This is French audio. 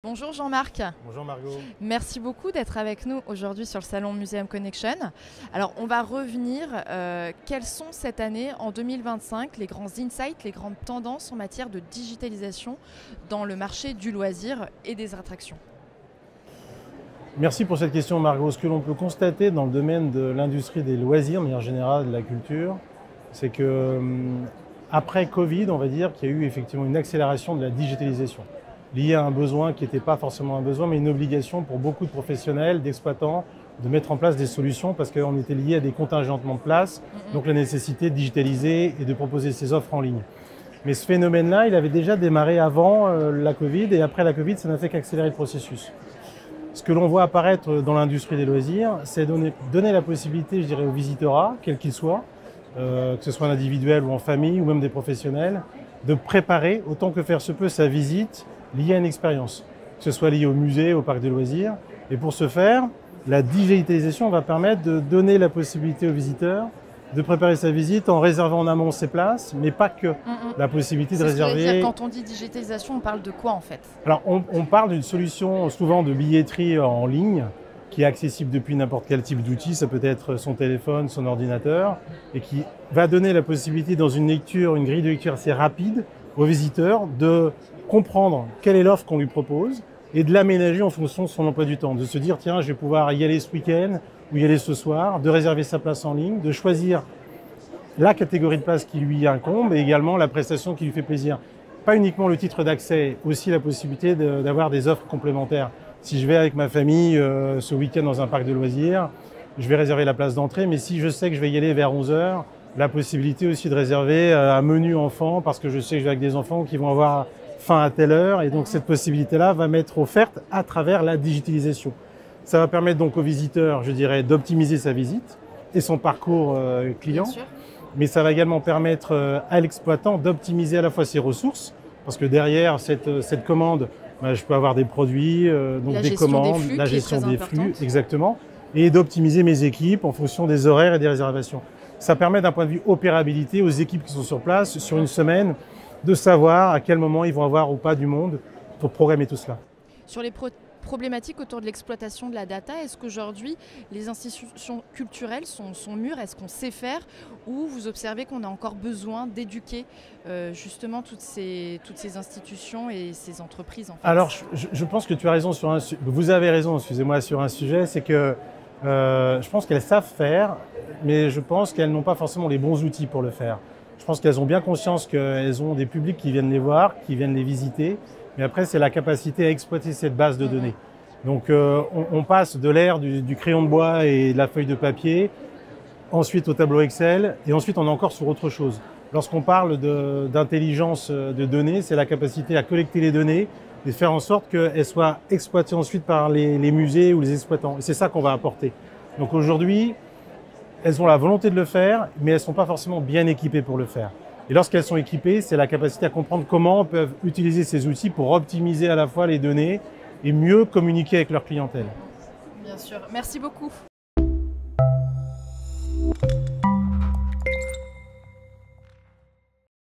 Bonjour Jean-Marc, Bonjour Margot. merci beaucoup d'être avec nous aujourd'hui sur le salon Museum Connection. Alors on va revenir, quels sont cette année, en 2025, les grands insights, les grandes tendances en matière de digitalisation dans le marché du loisir et des attractions? Merci pour cette question Margot. Ce que l'on peut constater dans le domaine de l'industrie des loisirs, de manière générale de la culture, c'est que après Covid, on va dire qu'il y a eu effectivement une accélération de la digitalisation, liée à un besoin qui n'était pas forcément un besoin, mais une obligation pour beaucoup de professionnels, d'exploitants, de mettre en place des solutions parce qu'on était lié à des contingentements de places, donc la nécessité de digitaliser et de proposer ses offres en ligne. Mais ce phénomène-là, il avait déjà démarré avant la Covid et après la Covid, ça n'a fait qu'accélérer le processus. Ce que l'on voit apparaître dans l'industrie des loisirs, c'est donner la possibilité, je dirais, aux visiteurs, quels qu'ils soient, que ce soit en individuel ou en famille ou même des professionnels, de préparer autant que faire se peut sa visite liée à une expérience, que ce soit lié au musée, au parc de loisirs. Et pour ce faire, la digitalisation va permettre de donner la possibilité aux visiteurs de préparer sa visite en réservant en amont ses places, mais pas que. La possibilité de C'est ce que je veux réserver. dire, quand on dit digitalisation, on parle de quoi en fait? Alors, on parle d'une solution souvent de billetterie en ligne qui est accessible depuis n'importe quel type d'outil. Ça peut être son téléphone, son ordinateur, et qui va donner la possibilité dans une lecture, une grille de lecture assez rapide aux visiteurs de comprendre quelle est l'offre qu'on lui propose et de l'aménager en fonction de son emploi du temps. De se dire, tiens, je vais pouvoir y aller ce week-end ou y aller ce soir, de réserver sa place en ligne, de choisir la catégorie de place qui lui incombe et également la prestation qui lui fait plaisir. Pas uniquement le titre d'accès, aussi la possibilité d'avoir des offres complémentaires. Si je vais avec ma famille ce week-end dans un parc de loisirs, je vais réserver la place d'entrée, mais si je sais que je vais y aller vers 11 h, la possibilité aussi de réserver un menu enfant parce que je sais que je vais avec des enfants qui vont avoir faim à telle heure et donc cette possibilité-là va m'être offerte à travers la digitalisation. Ça va permettre donc aux visiteurs, je dirais, d'optimiser sa visite et son parcours client. Bien sûr. Mais ça va également permettre à l'exploitant d'optimiser à la fois ses ressources, parce que derrière cette commande, je peux avoir des produits, donc La des gestion des commandes, flux la qui est gestion très des flux, importante. exactement, et d'optimiser mes équipes en fonction des horaires et des réservations. Ça permet d'un point de vue opérabilité aux équipes qui sont sur place, sur une semaine, de savoir à quel moment ils vont avoir ou pas du monde pour programmer tout cela. Sur les problématiques autour de l'exploitation de la data, est-ce qu'aujourd'hui les institutions culturelles sont mûres? Est-ce qu'on sait faire? Ou vous observez qu'on a encore besoin d'éduquer justement toutes ces institutions et ces entreprises en fait? Alors, je pense que tu as raison sur vous avez raison, excusez-moi, sur un sujet, c'est que je pense qu'elles savent faire, mais je pense qu'elles n'ont pas forcément les bons outils pour le faire. Je pense qu'elles ont bien conscience qu'elles ont des publics qui viennent les voir, qui viennent les visiter, mais après, c'est la capacité à exploiter cette base de données. Donc, on passe de l'ère du crayon de bois et de la feuille de papier, ensuite au tableau Excel, et ensuite on est encore sur autre chose. Lorsqu'on parle d'intelligence de données, c'est la capacité à collecter les données et faire en sorte qu'elles soient exploitées ensuite par les musées ou les exploitants. Et c'est ça qu'on va apporter. Donc aujourd'hui, elles ont la volonté de le faire, mais elles ne sont pas forcément bien équipées pour le faire. Et lorsqu'elles sont équipées, c'est la capacité à comprendre comment elles peuvent utiliser ces outils pour optimiser à la fois les données et mieux communiquer avec leur clientèle. Bien sûr. Merci beaucoup.